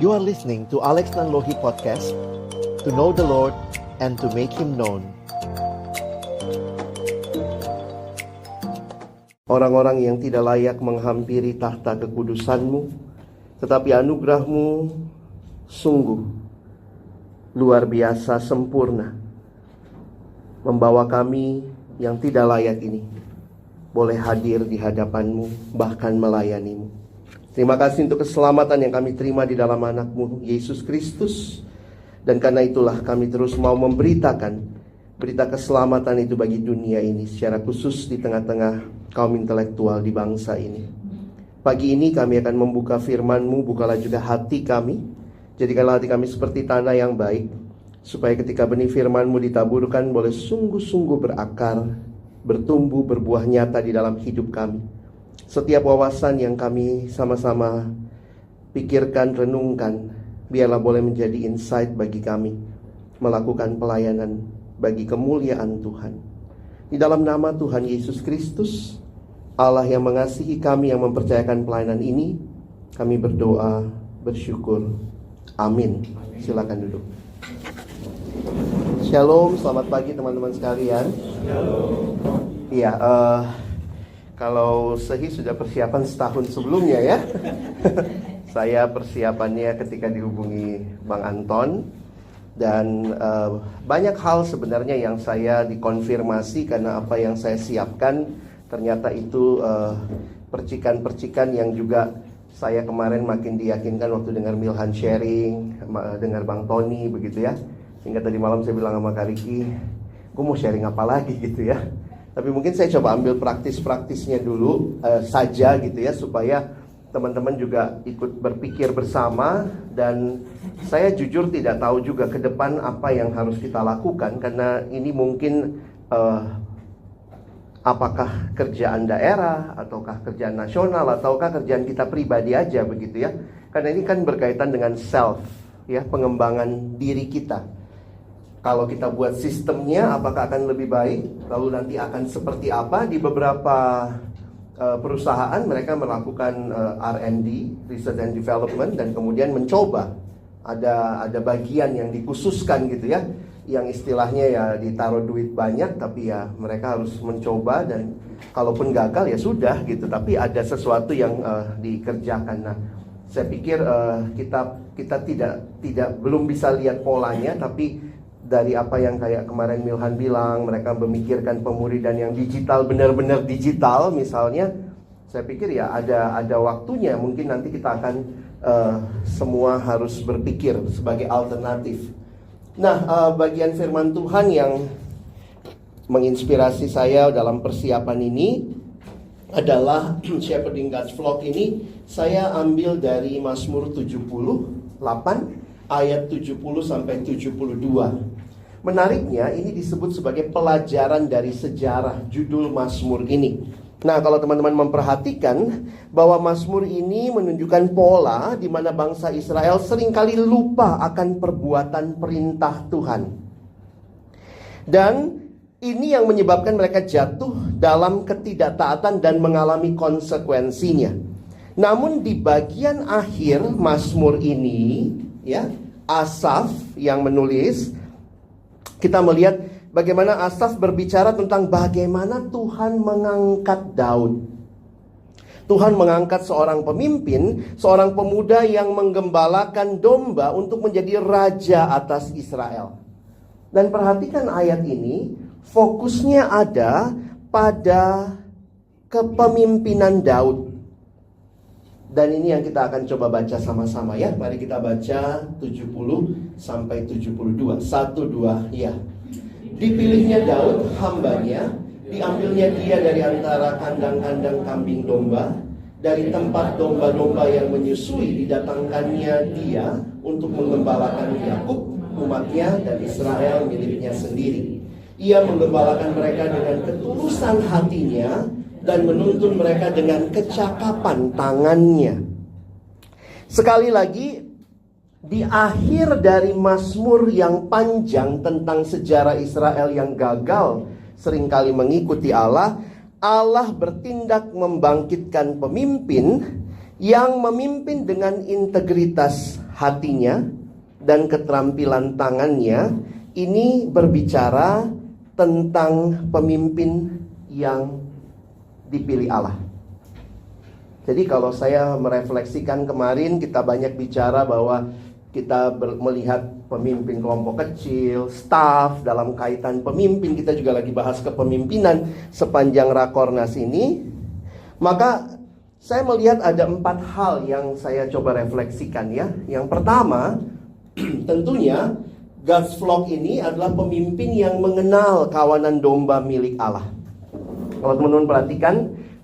You are listening to Alex Nanlohi Podcast, to know the Lord and to make Him known. Orang-orang yang tidak layak menghampiri tahta kekudusan-Mu, tetapi anugerah-Mu sungguh luar biasa sempurna, membawa kami yang tidak layak ini boleh hadir di hadapan-Mu, bahkan melayani-Mu. Terima kasih untuk keselamatan yang kami terima di dalam anak-Mu, Yesus Kristus. Dan karena itulah kami terus mau memberitakan berita keselamatan itu bagi dunia ini, secara khusus di tengah-tengah kaum intelektual di bangsa ini. Pagi ini kami akan membuka firman-Mu, bukalah juga hati kami. Jadikanlah hati kami seperti tanah yang baik, supaya ketika benih firman-Mu ditaburkan boleh sungguh-sungguh berakar, bertumbuh, berbuah nyata di dalam hidup kami. Setiap wawasan yang kami sama-sama pikirkan, renungkan, biarlah boleh menjadi insight bagi kami melakukan pelayanan bagi kemuliaan Tuhan. Di dalam nama Tuhan Yesus Kristus, Allah yang mengasihi kami, yang mempercayakan pelayanan ini, kami berdoa, bersyukur. Amin. Silakan duduk. Shalom, selamat pagi teman-teman sekalian. Iya, kalau Sehi sudah persiapan setahun sebelumnya ya. Saya persiapannya ketika dihubungi Bang Anton. Dan banyak hal sebenarnya yang saya dikonfirmasi, karena apa yang saya siapkan ternyata itu percikan-percikan yang juga saya kemarin makin diyakinkan waktu dengar Milhan sharing, dengar Bang Tony begitu ya. Hingga tadi malam saya bilang sama Kak Riki, gue mau sharing apa lagi gitu ya. Tapi mungkin saya coba ambil praktis-praktisnya dulu saja gitu ya, supaya teman-teman juga ikut berpikir bersama. Dan saya jujur tidak tahu juga ke depan apa yang harus kita lakukan, karena ini mungkin apakah kerjaan daerah, ataukah kerjaan nasional, ataukah kerjaan kita pribadi aja begitu ya. Karena ini kan berkaitan dengan self ya, pengembangan diri kita. Kalau kita buat sistemnya, apakah akan lebih baik? Lalu nanti akan seperti apa? Di beberapa perusahaan mereka melakukan R&D, Research and Development, dan kemudian mencoba. Ada bagian yang dikhususkan gitu ya, yang istilahnya ya ditaruh duit banyak, tapi ya mereka harus mencoba, dan kalaupun gagal ya sudah gitu. Tapi ada sesuatu yang dikerjakan. Nah, saya pikir kita tidak belum bisa lihat polanya, tapi dari apa yang kayak kemarin Milhan bilang, mereka memikirkan pemuridan yang digital, benar-benar digital misalnya. Saya pikir ya ada waktunya, mungkin nanti kita akan semua harus berpikir sebagai alternatif. Nah, bagian firman Tuhan yang menginspirasi saya dalam persiapan ini adalah Shepherding God's Flock ini. Saya ambil dari Mazmur 78 ayat 70 sampai 72. Menariknya, ini disebut sebagai pelajaran dari sejarah judul Mazmur ini. Nah, kalau teman-teman memperhatikan bahwa Mazmur ini menunjukkan pola di mana bangsa Israel seringkali lupa akan perbuatan perintah Tuhan. Dan ini yang menyebabkan mereka jatuh dalam ketidaktaatan dan mengalami konsekuensinya. Namun di bagian akhir Mazmur ini, ya, Asaf yang menulis, kita melihat bagaimana Asaf berbicara tentang bagaimana Tuhan mengangkat Daud. Tuhan mengangkat seorang pemimpin, seorang pemuda yang menggembalakan domba untuk menjadi raja atas Israel. Dan perhatikan ayat ini, fokusnya ada pada kepemimpinan Daud. Dan ini yang kita akan coba baca sama-sama ya. Mari kita baca 70 sampai 72. 1, 2, ya. Dipilihnya Daud, hambanya, diambilnya dia dari antara kandang-kandang kambing domba, dari tempat domba-domba yang menyusui didatangkannya dia untuk menggembalakan Yakub, umatnya, dan Israel miliknya sendiri. Ia menggembalakan mereka dengan ketulusan hatinya dan menuntun mereka dengan kecakapan tangannya. Sekali lagi, di akhir dari Mazmur yang panjang tentang sejarah Israel yang gagal seringkali mengikuti Allah, Allah bertindak membangkitkan pemimpin yang memimpin dengan integritas hatinya dan keterampilan tangannya. Ini berbicara tentang pemimpin yang dipilih Allah. Jadi kalau saya merefleksikan kemarin, kita banyak bicara bahwa kita melihat pemimpin kelompok kecil, staff, dalam kaitan pemimpin. Kita juga lagi bahas kepemimpinan sepanjang Rakornas ini. Maka saya melihat ada 4 hal yang saya coba refleksikan ya. Yang pertama, tentunya God's flock ini adalah pemimpin yang mengenal kawanan domba milik Allah. Kalau teman-teman perhatikan,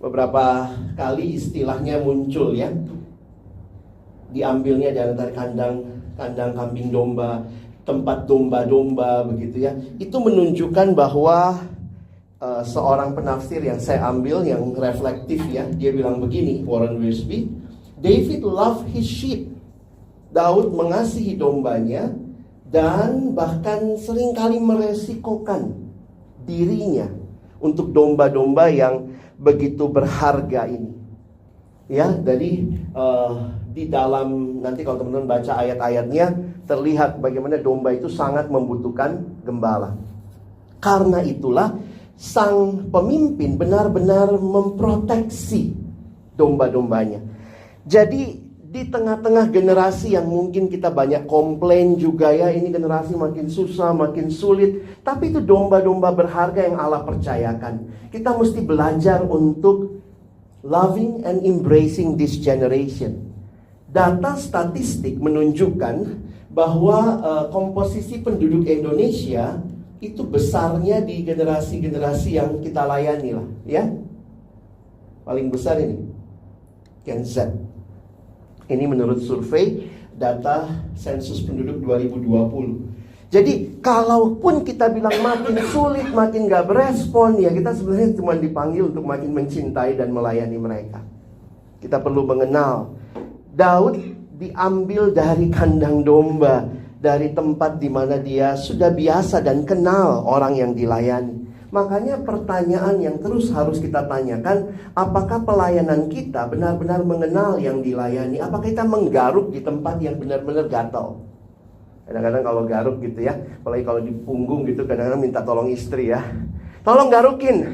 beberapa kali istilahnya muncul ya. Diambilnya dari antara kandang kambing domba, tempat domba-domba begitu ya. Itu menunjukkan bahwa seorang penafsir yang saya ambil yang reflektif ya, dia bilang begini, Warren Wiersbe, David loved his sheep. Daud mengasihi dombanya dan bahkan seringkali meresikokan dirinya untuk domba-domba yang begitu berharga ini. Ya, jadi di dalam, nanti kalau teman-teman baca ayat-ayatnya, terlihat bagaimana domba itu sangat membutuhkan gembala. Karena itulah sang pemimpin benar-benar memproteksi domba-dombanya. Jadi di tengah-tengah generasi yang mungkin kita banyak komplain juga ya, ini generasi makin susah, makin sulit, tapi itu domba-domba berharga yang Allah percayakan. Kita mesti belajar untuk loving and embracing this generation. Data statistik menunjukkan bahwa komposisi penduduk Indonesia itu besarnya di generasi-generasi yang kita layani lah, ya. Paling besar ini Gen Z. Ini menurut survei data sensus penduduk 2020. Jadi kalaupun kita bilang makin sulit, makin gak berespon, ya kita sebenarnya cuma dipanggil untuk makin mencintai dan melayani mereka. Kita perlu mengenal Daud diambil dari kandang domba, dari tempat di mana dia sudah biasa dan kenal orang yang dilayani. Makanya pertanyaan yang terus harus kita tanyakan, apakah pelayanan kita benar-benar mengenal yang dilayani? Apakah kita menggaruk di tempat yang benar-benar gatal? Kadang-kadang kalau garuk gitu ya, apalagi kalau di punggung gitu, kadang-kadang minta tolong istri ya, tolong garukin.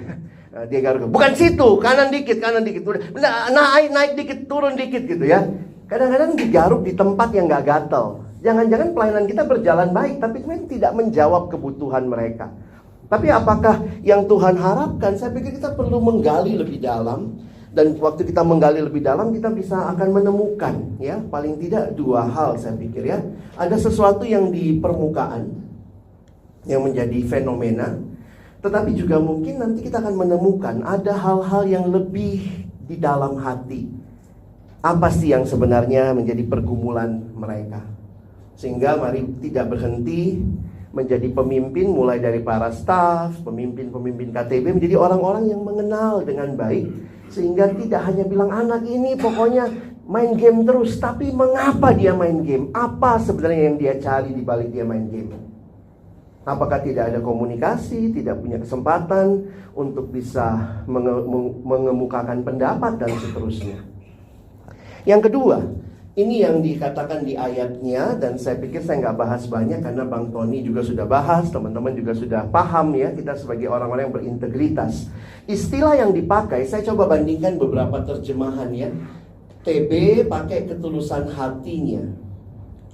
Nah, dia garuk, bukan situ, kanan dikit, naik dikit, turun dikit gitu ya. Kadang-kadang digaruk di tempat yang gak gatal. Jangan-jangan pelayanan kita berjalan baik, tapi sebenarnya tidak menjawab kebutuhan mereka. Tapi apakah yang Tuhan harapkan? Saya pikir kita perlu menggali lebih dalam. Dan waktu kita menggali lebih dalam, kita bisa akan menemukan ya, paling tidak 2 hal saya pikir ya. Ada sesuatu yang di permukaan yang menjadi fenomena, tetapi juga mungkin nanti kita akan menemukan ada hal-hal yang lebih di dalam hati. Apa sih yang sebenarnya menjadi pergumulan mereka? Sehingga mari tidak berhenti menjadi pemimpin, mulai dari para staf, pemimpin-pemimpin KTB, menjadi orang-orang yang mengenal dengan baik. Sehingga tidak hanya bilang anak ini pokoknya main game terus, tapi mengapa dia main game? Apa sebenarnya yang dia cari di balik dia main game? Apakah tidak ada komunikasi, tidak punya kesempatan untuk bisa mengemukakan pendapat dan seterusnya. Yang kedua, ini yang dikatakan di ayatnya, dan saya pikir saya nggak bahas banyak karena Bang Tony juga sudah bahas, teman-teman juga sudah paham ya, kita sebagai orang-orang yang berintegritas. Istilah yang dipakai, saya coba bandingkan beberapa terjemahan ya. TB pakai ketulusan hatinya,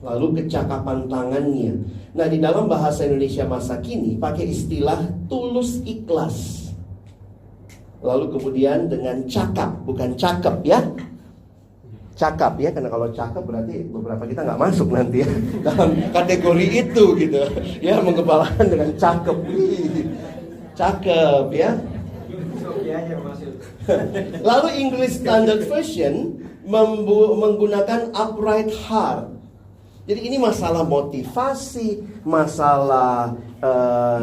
lalu kecakapan tangannya. Nah, di dalam bahasa Indonesia masa kini pakai istilah tulus ikhlas. Lalu kemudian dengan cakap, bukan cakep ya. Cakap ya, karena kalau cakep berarti beberapa kita nggak masuk nanti ya dalam kategori itu gitu ya, menggembalakan dengan cakep. Cakep ya. Lalu English Standard Version menggunakan upright heart. Jadi ini masalah motivasi, masalah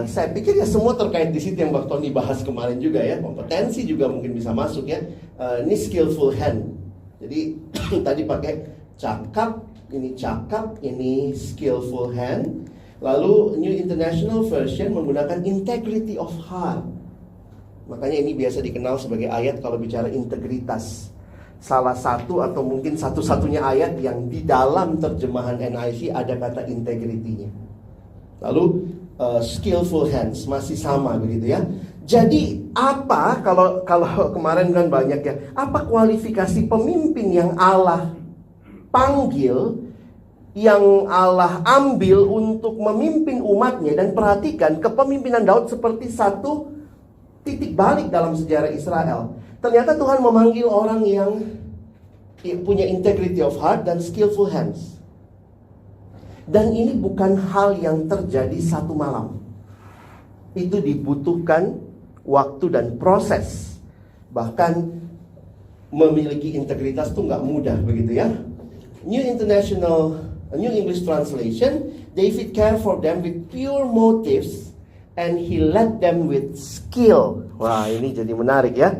saya pikir ya semua terkait di situ yang Bang Tony bahas kemarin juga ya. Kompetensi juga mungkin bisa masuk ya. Ini skillful hand. Jadi tadi pakai cakap, ini skillful hand. Lalu New International Version menggunakan integrity of heart. Makanya ini biasa dikenal sebagai ayat kalau bicara integritas. Salah satu atau mungkin satu-satunya ayat yang di dalam terjemahan NIV ada kata integrity-nya. Lalu skillful hands masih sama begitu ya. Jadi apa kalau kemarin kan banyak ya, apa kualifikasi pemimpin yang Allah panggil, yang Allah ambil untuk memimpin umatnya? Dan perhatikan, kepemimpinan Daud seperti satu titik balik dalam sejarah Israel. Ternyata Tuhan memanggil orang yang punya integrity of heart dan skillful hands. Dan ini bukan hal yang terjadi satu malam. Itu dibutuhkan waktu dan proses. Bahkan memiliki integritas itu nggak mudah begitu ya. New English Translation, David cared for them with pure motives and he led them with skill. Wah, ini jadi menarik ya.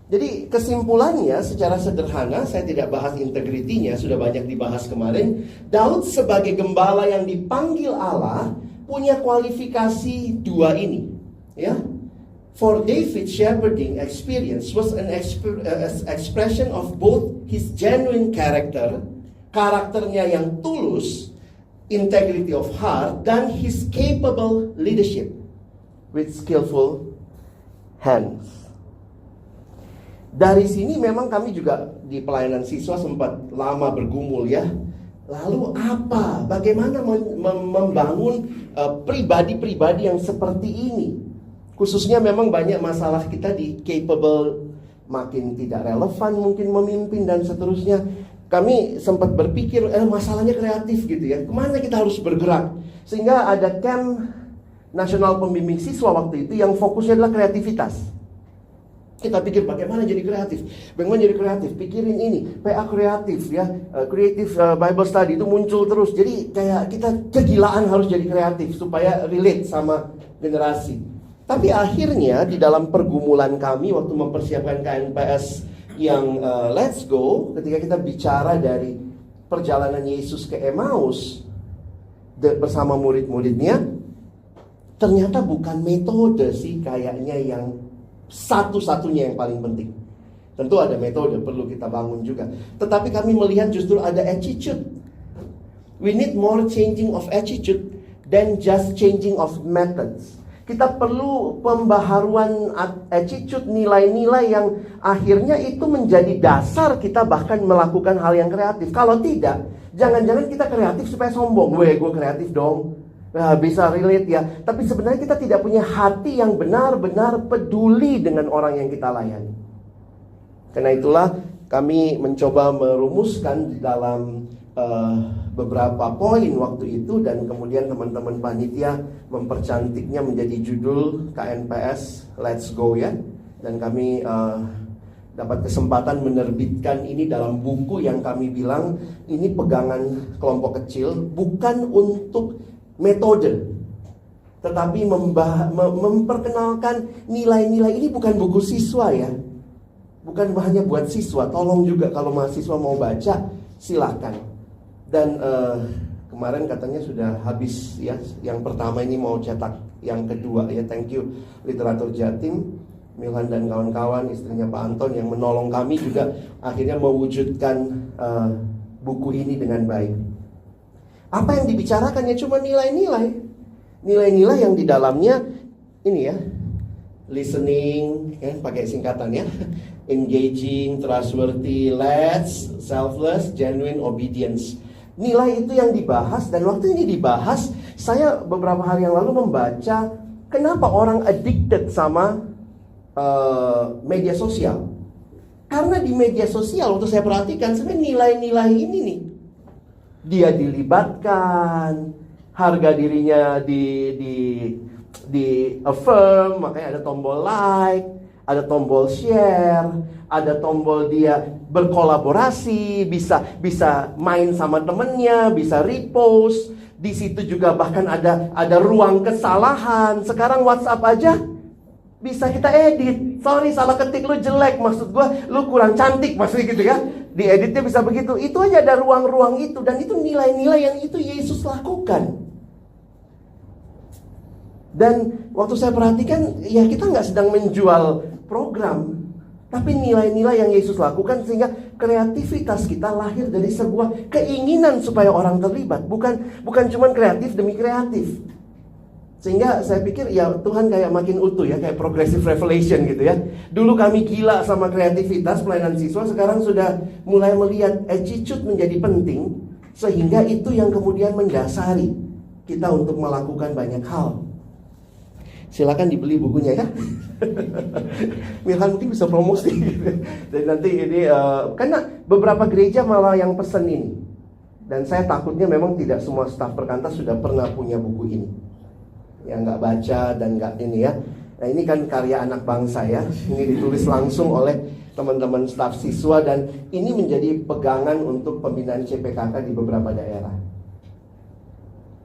Jadi kesimpulannya secara sederhana, saya tidak bahas integritinya, sudah banyak dibahas kemarin. Daud sebagai gembala yang dipanggil Allah punya kualifikasi dua ini, ya. For David, shepherding experience was an expression of both his genuine character, karakternya yang tulus, integrity of heart, dan his capable leadership with skillful hands. Dari sini memang kami juga di pelayanan siswa sempat lama bergumul ya. Lalu apa? Bagaimana membangun pribadi-pribadi yang seperti ini? Khususnya memang banyak masalah kita di capable, makin tidak relevan mungkin memimpin dan seterusnya. Kami sempat berpikir masalahnya kreatif gitu ya. Kemana kita harus bergerak? Sehingga ada camp nasional pembimbing siswa waktu itu yang fokusnya adalah kreativitas. Kita pikir bagaimana jadi kreatif. Bagaimana jadi kreatif? Pikirin ini, PA kreatif ya, Creative Bible Study itu muncul terus. Jadi kayak kita kegilaan harus jadi kreatif supaya relate sama generasi. Tapi akhirnya di dalam pergumulan kami waktu mempersiapkan KNPS yang Let's Go, ketika kita bicara dari perjalanan Yesus ke Emmaus bersama murid-muridnya, ternyata bukan metode sih kayaknya yang satu-satunya yang paling penting. Tentu ada metode perlu kita bangun juga. Tetapi kami melihat justru ada attitude. We need more changing of attitude than just changing of methods. Kita perlu pembaharuan attitude, nilai-nilai yang akhirnya itu menjadi dasar kita bahkan melakukan hal yang kreatif. Kalau tidak, jangan-jangan kita kreatif supaya sombong. Gue kreatif dong. Nah, bisa relate ya. Tapi sebenarnya kita tidak punya hati yang benar-benar peduli dengan orang yang kita layani. Karena itulah kami mencoba merumuskan di dalam beberapa poin waktu itu, dan kemudian teman-teman panitia mempercantiknya menjadi judul KNPS Let's Go ya. Dan kami dapat kesempatan menerbitkan ini dalam buku yang kami bilang ini pegangan kelompok kecil, bukan untuk metode, tetapi memperkenalkan nilai-nilai. Ini bukan buku siswa ya, bukan hanya buat siswa. Tolong juga kalau mahasiswa mau baca silakan. Dan kemarin katanya sudah habis ya, yang pertama ini mau cetak yang kedua ya. Thank you Literatur Jatim, Milhan dan kawan-kawan, istrinya Pak Anton yang menolong kami juga akhirnya mewujudkan buku ini dengan baik. Apa yang dibicarakannya cuma nilai-nilai. Nilai-nilai yang di dalamnya ini ya, listening ya, pakai singkatan ya, engaging, trustworthy, let's, selfless, genuine, obedience. Nilai itu yang dibahas. Dan waktu ini dibahas, saya beberapa hari yang lalu membaca kenapa orang addicted sama media sosial. Karena di media sosial waktu saya perhatikan sebenarnya nilai-nilai ini nih, dia dilibatkan, harga dirinya di affirm, makanya ada tombol like, ada tombol share, ada tombol dia berkolaborasi, bisa main sama temennya, bisa repost. Di situ juga bahkan ada ruang kesalahan. Sekarang WhatsApp aja bisa kita edit. Sorry salah ketik, lu jelek, maksud gue lu kurang cantik, maksudnya gitu ya. Dieditnya bisa begitu. Itu aja ada ruang-ruang itu. Dan itu nilai-nilai yang itu Yesus lakukan. Dan waktu saya perhatikan, ya kita nggak sedang menjual program, tapi nilai-nilai yang Yesus lakukan sehingga kreativitas kita lahir dari sebuah keinginan supaya orang terlibat. Bukan cuma kreatif demi kreatif. Sehingga saya pikir ya Tuhan kayak makin utuh ya, kayak progressive revelation gitu ya. Dulu kami gila sama kreativitas pelayanan siswa, sekarang sudah mulai melihat attitude menjadi penting. Sehingga itu yang kemudian mendasari kita untuk melakukan banyak hal. Silakan dibeli bukunya ya. Milhan mungkin bisa promosi gitu. Dan nanti ini karena beberapa gereja malah yang pesen ini. Dan saya takutnya memang tidak semua staf perkantas sudah pernah punya buku ini. Yang nggak baca dan nggak ini ya. Nah ini kan karya anak bangsa ya. Ini ditulis langsung oleh teman-teman staf siswa. Dan ini menjadi pegangan untuk pembinaan CPKK di beberapa daerah.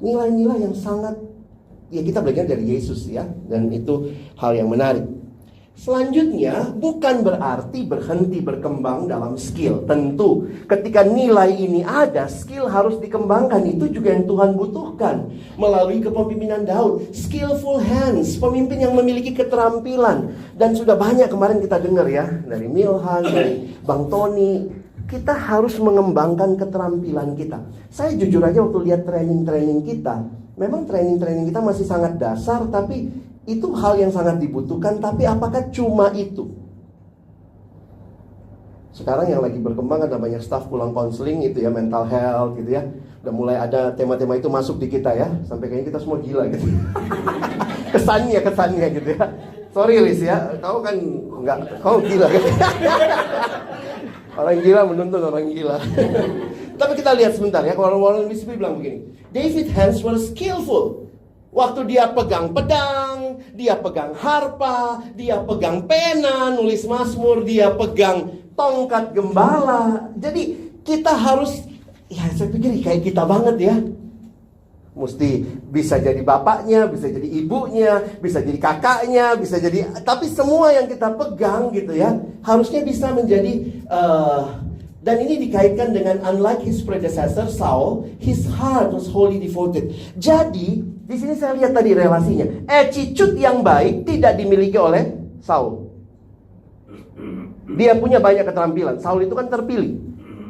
Nilai-nilai yang sangat, ya kita belajar dari Yesus ya. Dan itu hal yang menarik. Selanjutnya, bukan berarti berhenti berkembang dalam skill. Tentu, ketika nilai ini ada, skill harus dikembangkan. Itu juga yang Tuhan butuhkan melalui kepemimpinan Daud. Skillful hands, pemimpin yang memiliki keterampilan. Dan sudah banyak kemarin kita dengar ya, dari Milhan, dari Bang Tony. Kita harus mengembangkan keterampilan kita. Saya jujur aja waktu lihat training-training kita, memang training-training kita masih sangat dasar, tapi itu hal yang sangat dibutuhkan. Tapi apakah cuma itu? Sekarang yang lagi berkembang ada banyak staff pulang konseling itu ya, mental health gitu ya. Udah mulai ada tema-tema itu masuk di kita ya. Sampai kayaknya kita semua gila gitu. Kesannya gitu ya. Sorry Liz ya, kau kan kau gila gitu. Orang gila menuntun orang gila. Tapi kita lihat sebentar ya, kalau Warren Wiersbe bilang begini, David Hands were skillful. Waktu dia pegang pedang, dia pegang harpa, dia pegang pena, nulis mazmur, dia pegang tongkat gembala. Jadi kita harus, ya saya pikir kayak kita banget ya. Mesti bisa jadi bapaknya, bisa jadi ibunya, bisa jadi kakaknya, bisa jadi, tapi semua yang kita pegang gitu ya, harusnya bisa menjadi, dan ini dikaitkan dengan unlike his predecessor Saul, his heart was wholly devoted. Jadi di sini saya lihat tadi relasinya. Attitude yang baik tidak dimiliki oleh Saul. Dia punya banyak keterampilan. Saul itu kan terpilih.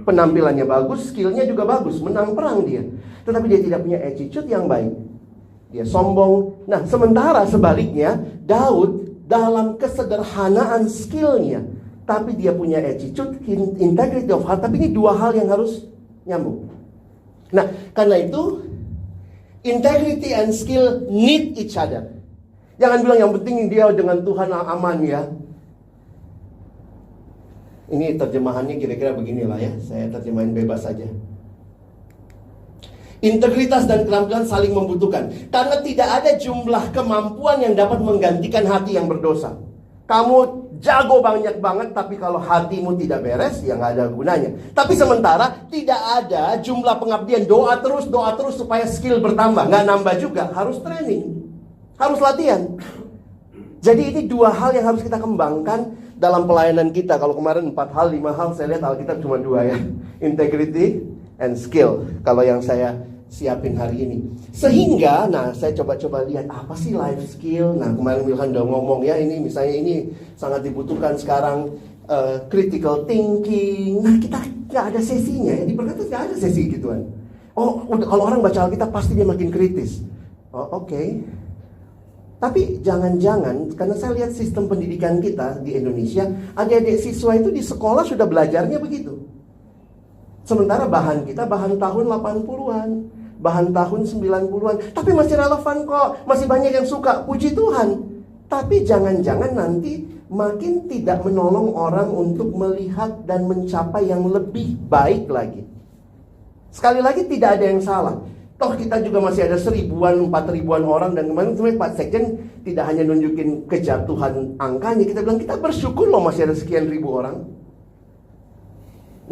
Penampilannya bagus, skillnya juga bagus, menang perang dia. Tetapi dia tidak punya attitude yang baik. Dia sombong. Nah, sementara sebaliknya, Daud dalam kesederhanaan skillnya, tapi dia punya attitude, integrity of heart. Tapi ini dua hal yang harus nyambung. Nah, karena itu integrity and skill need each other. Jangan bilang yang penting dia dengan Tuhan aman ya. Ini terjemahannya kira-kira beginilah ya. Saya terjemahin bebas saja. Integritas dan keterampilan saling membutuhkan. Karena tidak ada jumlah kemampuan yang dapat menggantikan hati yang berdosa. Kamu jago banyak banget, tapi kalau hatimu tidak beres, ya nggak ada gunanya. Tapi sementara tidak ada jumlah pengabdian, doa terus supaya skill bertambah. Nggak nambah juga, harus training, harus latihan. Jadi ini dua hal yang harus kita kembangkan dalam pelayanan kita. Kalau kemarin 4 hal, 5 hal, saya lihat Alkitab cuma 2 ya. Integrity and skill. Kalau yang saya siapin hari ini. Sehingga, nah saya coba-coba lihat apa sih life skill. Nah kemarin Milhan udah ngomong ya, ini misalnya ini sangat dibutuhkan sekarang, critical thinking. Nah kita nggak ada sesinya ya, di Perkataan nggak ada sesi gituan. Oh kalau orang baca Alkitab pasti dia makin kritis. Oh oke. Tapi jangan-jangan, karena saya lihat sistem pendidikan kita di Indonesia, adik-adik siswa itu di sekolah sudah belajarnya begitu. Sementara bahan kita bahan tahun 80-an, bahan tahun 90-an, tapi masih relevan kok, masih banyak yang suka, puji Tuhan. Tapi jangan-jangan nanti makin tidak menolong orang untuk melihat dan mencapai yang lebih baik lagi. Sekali lagi tidak ada yang salah. Toh kita juga masih ada 1000-an, 4000-an orang. Dan kemarin Pak Sekjen tidak hanya nunjukin kejatuhan angkanya, kita bilang kita bersyukur loh masih ada sekian ribu orang.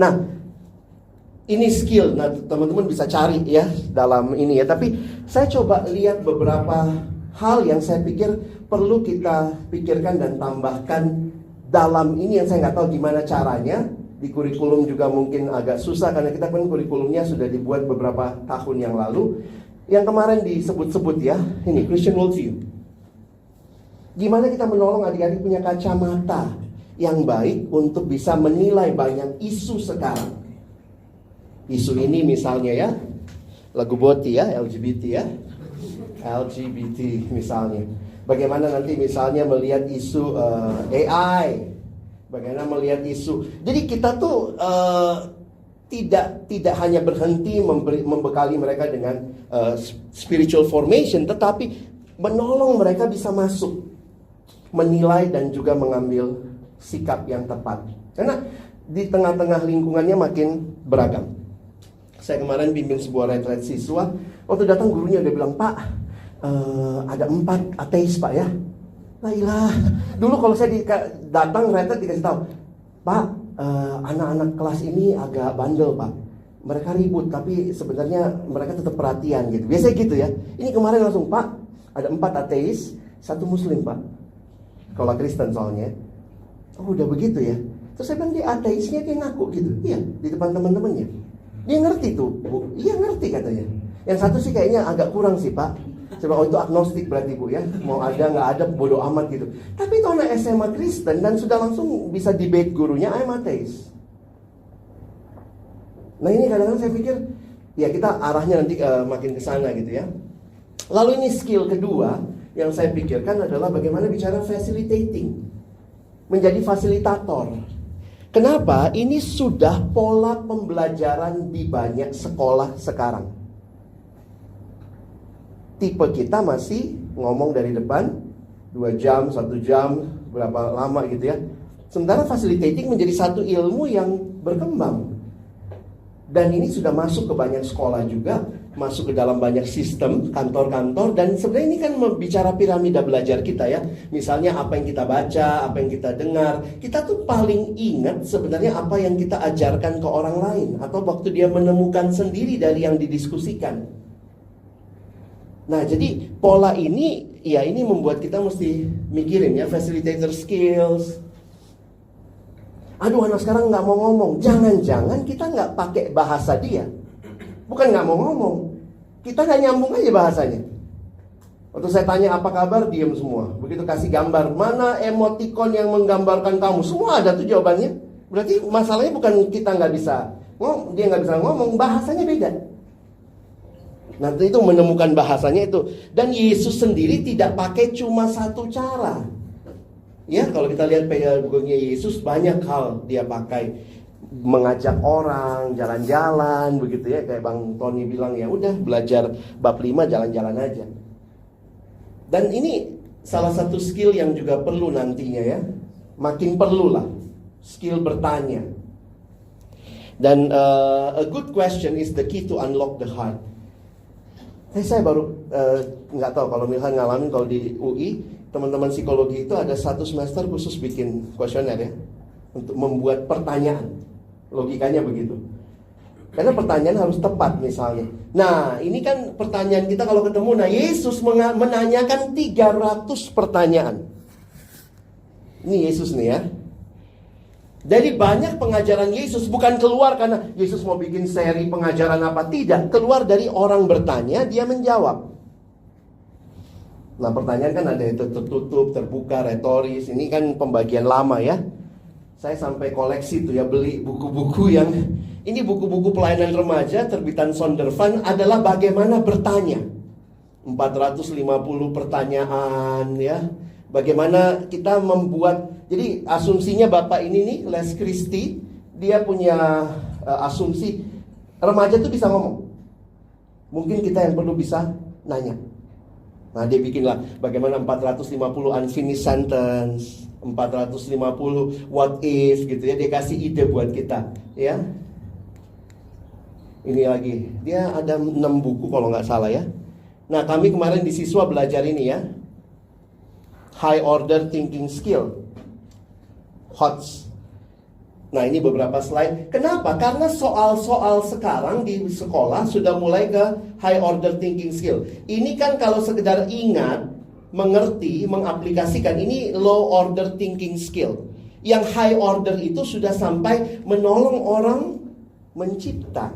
Nah, ini skill. Nah teman-teman bisa cari ya dalam ini ya. Tapi saya coba lihat beberapa hal yang saya pikir perlu kita pikirkan dan tambahkan dalam ini, yang saya nggak tahu gimana caranya. Di kurikulum juga mungkin agak susah, karena kita kan kurikulumnya sudah dibuat beberapa tahun yang lalu. Yang kemarin disebut-sebut ya, ini Christian worldview. Gimana kita menolong adik-adik punya kacamata yang baik untuk bisa menilai banyak isu sekarang. Isu ini misalnya ya, lagu Boti ya, LGBT ya, LGBT misalnya. Bagaimana nanti misalnya melihat isu AI, bagaimana melihat isu. Jadi kita tuh tidak hanya berhenti membekali mereka dengan spiritual formation, tetapi menolong mereka bisa masuk, menilai dan juga mengambil sikap yang tepat. Karena di tengah-tengah lingkungannya makin beragam. Saya kemarin bimbing sebuah retret siswa. Waktu datang gurunya udah bilang, "Pak, ada 4 ateis Pak ya." Lah ilah. Dulu kalau saya datang retret dikasih tahu, "Pak, anak-anak kelas ini agak bandel Pak. Mereka ribut tapi sebenarnya mereka tetap perhatian gitu." Biasanya gitu ya. Ini kemarin langsung, "Pak, ada 4 ateis, 1 muslim Pak." Kalau Kristen soalnya. "Oh udah begitu ya." Terus saya bilang, "Dia ateisnya dia ngaku gitu." "Iya, di depan teman-temannya." "Dia ngerti tuh Bu." "Iya ngerti katanya." "Yang satu sih kayaknya agak kurang sih Pak." Coba, "Oh itu agnostik berarti Bu ya. Mau ada nggak ada bodo amat gitu." Tapi itu anak SMA Kristen dan sudah langsung bisa debate gurunya, "I'm ateis." Nah ini kadang-kadang saya pikir, ya kita arahnya nanti makin ke sana gitu ya. Lalu ini skill kedua yang saya pikirkan adalah bagaimana bicara facilitating. Menjadi fasilitator. Kenapa? Ini sudah pola pembelajaran di banyak sekolah sekarang. Tipe kita masih ngomong dari depan 2 jam, 1 jam, berapa lama gitu ya. Sementara facilitating menjadi satu ilmu yang berkembang. Dan ini sudah masuk ke banyak sekolah juga, masuk ke dalam banyak sistem, kantor-kantor. Dan sebenarnya ini kan bicara piramida belajar kita ya. Misalnya apa yang kita baca, apa yang kita dengar. Kita tuh paling ingat sebenarnya apa yang kita ajarkan ke orang lain. Atau waktu dia menemukan sendiri dari yang didiskusikan. Nah jadi pola ini, ya ini membuat kita mesti mikirin ya, facilitator skills. Aduh anak sekarang nggak mau ngomong. Jangan-jangan kita nggak pakai bahasa dia. Bukan nggak mau ngomong, kita nggak nyambung aja bahasanya. Waktu saya tanya apa kabar, diem semua. Begitu kasih gambar, mana emoticon yang menggambarkan kamu, semua ada tuh jawabannya. Berarti masalahnya bukan kita nggak bisa ngomong, dia nggak bisa ngomong, bahasanya beda. Nanti itu menemukan bahasanya itu. Dan Yesus sendiri tidak pakai cuma satu cara. Ya, kalau kita lihat bukunya Yesus, banyak hal dia pakai. Mengajak orang jalan-jalan begitu ya, kayak Bang Tony bilang, ya udah belajar bab 5 jalan-jalan aja. Dan ini salah satu skill yang juga perlu nantinya ya. Makin perlu lah skill bertanya. Dan a good question is the key to unlock the heart. Saya baru nggak tahu kalau Milhan ngalamin, kalau di UI teman-teman psikologi itu ada 1 semester khusus bikin kuesioner ya, untuk membuat pertanyaan. Logikanya begitu. Karena pertanyaan harus tepat misalnya. Nah ini kan pertanyaan kita kalau ketemu. Nah Yesus menanyakan 300 pertanyaan. Ini Yesus nih ya. Dari banyak pengajaran Yesus bukan keluar karena Yesus mau bikin seri pengajaran apa. Tidak, keluar dari orang bertanya, dia menjawab. Nah pertanyaan kan ada itu tertutup, terbuka, retoris. Ini kan pembagian lama ya. Saya sampai koleksi tuh ya, beli buku-buku yang ini buku-buku pelayanan remaja terbitan Sondervan, adalah bagaimana bertanya. 450 pertanyaan ya. Bagaimana kita membuat, jadi asumsinya Bapak ini nih, Les Christie, dia punya asumsi remaja tuh bisa ngomong. Mungkin kita yang perlu bisa nanya. Nah dia bikinlah bagaimana 450 unfinished sentence, 450 what if gitu ya. Dia kasih ide buat kita ya. Ini lagi, dia ada 6 buku kalau nggak salah ya. Nah kami kemarin di siswa belajar ini ya, High Order Thinking Skill, HOTS. Nah ini beberapa slide. Kenapa? Karena soal-soal sekarang di sekolah sudah mulai ke High Order Thinking Skill. Ini kan kalau sekedar ingat, mengerti, mengaplikasikan, ini Low Order Thinking Skill. Yang High Order itu sudah sampai menolong orang mencipta,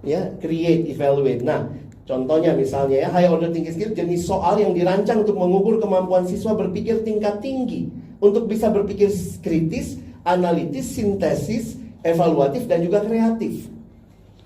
ya, create, evaluate. Nah Contohnya misalnya ya, high order thinking skill jenis soal yang dirancang untuk mengukur kemampuan siswa berpikir tingkat tinggi, untuk bisa berpikir kritis, analitis, sintesis, evaluatif, dan juga kreatif.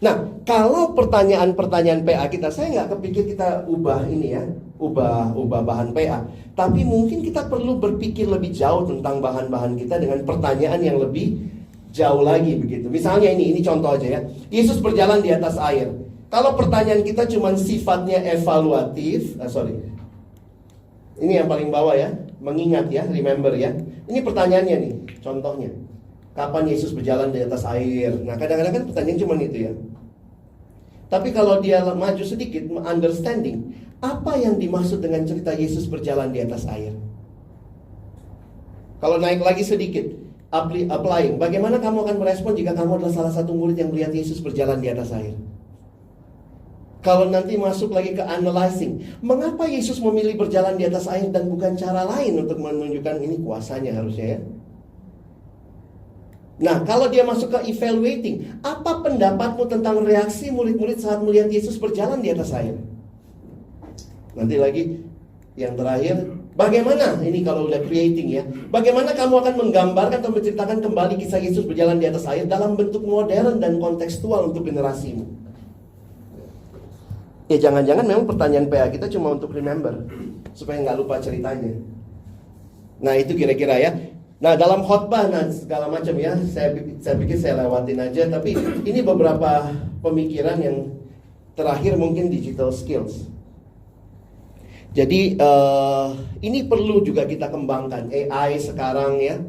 Nah, kalau pertanyaan-pertanyaan PA kita, saya nggak kepikir kita ubah ini ya, ubah bahan PA. Tapi mungkin kita perlu berpikir lebih jauh tentang bahan-bahan kita dengan pertanyaan yang lebih jauh lagi begitu. Misalnya ini contoh aja ya. Yesus berjalan di atas air. Kalau pertanyaan kita cuma sifatnya evaluatif, ini yang paling bawah ya, mengingat ya, remember ya. Ini pertanyaannya nih, contohnya. Kapan Yesus berjalan di atas air? Nah, kadang-kadang kan pertanyaan cuma itu ya. Tapi kalau dia maju sedikit, understanding, apa yang dimaksud dengan cerita Yesus berjalan di atas air? Kalau naik lagi sedikit, applying, bagaimana kamu akan merespon jika kamu adalah salah satu murid yang melihat Yesus berjalan di atas air? Kalau nanti masuk lagi ke analyzing, mengapa Yesus memilih berjalan di atas air dan bukan cara lain untuk menunjukkan ini kuasanya harusnya ya? Nah, kalau dia masuk ke evaluating, apa pendapatmu tentang reaksi murid-murid saat melihat Yesus berjalan di atas air? Nanti lagi yang terakhir, bagaimana ini kalau udah creating ya? Bagaimana kamu akan menggambarkan atau menceritakan kembali kisah Yesus berjalan di atas air dalam bentuk modern dan kontekstual untuk generasimu? Ya jangan-jangan memang pertanyaan PA kita cuma untuk remember, supaya nggak lupa ceritanya. Nah itu kira-kira ya. Nah dalam khotbah dan segala macam ya, saya pikir saya lewatin aja. Tapi ini beberapa pemikiran yang terakhir mungkin digital skills. Jadi ini perlu juga kita kembangkan. AI sekarang ya,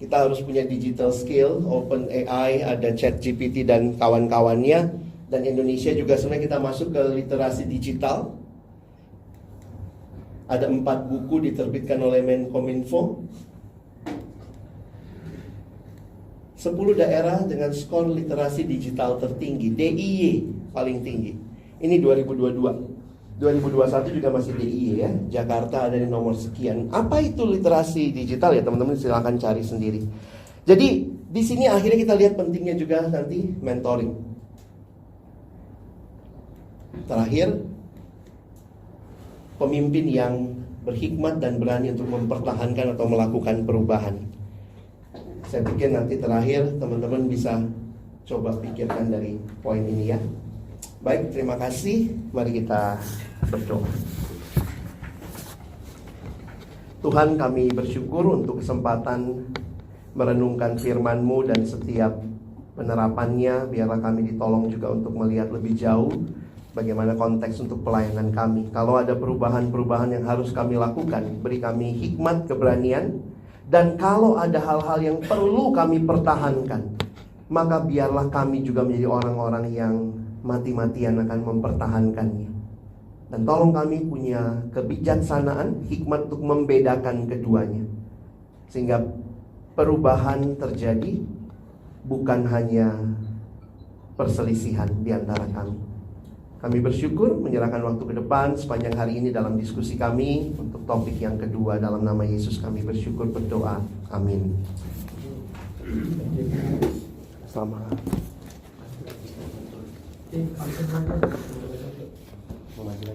kita harus punya digital skill. Open AI, ada ChatGPT dan kawan-kawannya. Dan Indonesia juga sebenarnya kita masuk ke literasi digital. Ada 4 buku diterbitkan oleh Menkominfo. 10 daerah dengan skor literasi digital tertinggi, DIY paling tinggi. Ini 2022. 2021 juga masih DIY ya. Jakarta ada di nomor sekian. Apa itu literasi digital ya teman-teman, silakan cari sendiri. Jadi di sini akhirnya kita lihat pentingnya juga nanti mentoring. Terakhir, pemimpin yang berhikmat dan berani untuk mempertahankan atau melakukan perubahan. Saya pikir nanti terakhir teman-teman bisa coba pikirkan dari poin ini ya. Baik, terima kasih. Mari kita berdoa. Tuhan, kami bersyukur untuk kesempatan merenungkan firman-Mu dan setiap penerapannya. Biarlah kami ditolong juga untuk melihat lebih jauh bagaimana konteks untuk pelayanan kami. Kalau ada perubahan-perubahan yang harus kami lakukan, beri kami hikmat, keberanian. Dan kalau ada hal-hal yang perlu kami pertahankan, maka biarlah kami juga menjadi orang-orang yang mati-matian akan mempertahankannya. Dan tolong kami punya kebijaksanaan, hikmat untuk membedakan keduanya. Sehingga perubahan terjadi, bukan hanya perselisihan di antara kami. Kami bersyukur menyerahkan waktu ke depan sepanjang hari ini dalam diskusi kami untuk topik yang kedua. Dalam nama Yesus kami bersyukur berdoa. Amin. Selamat. Mau lagi?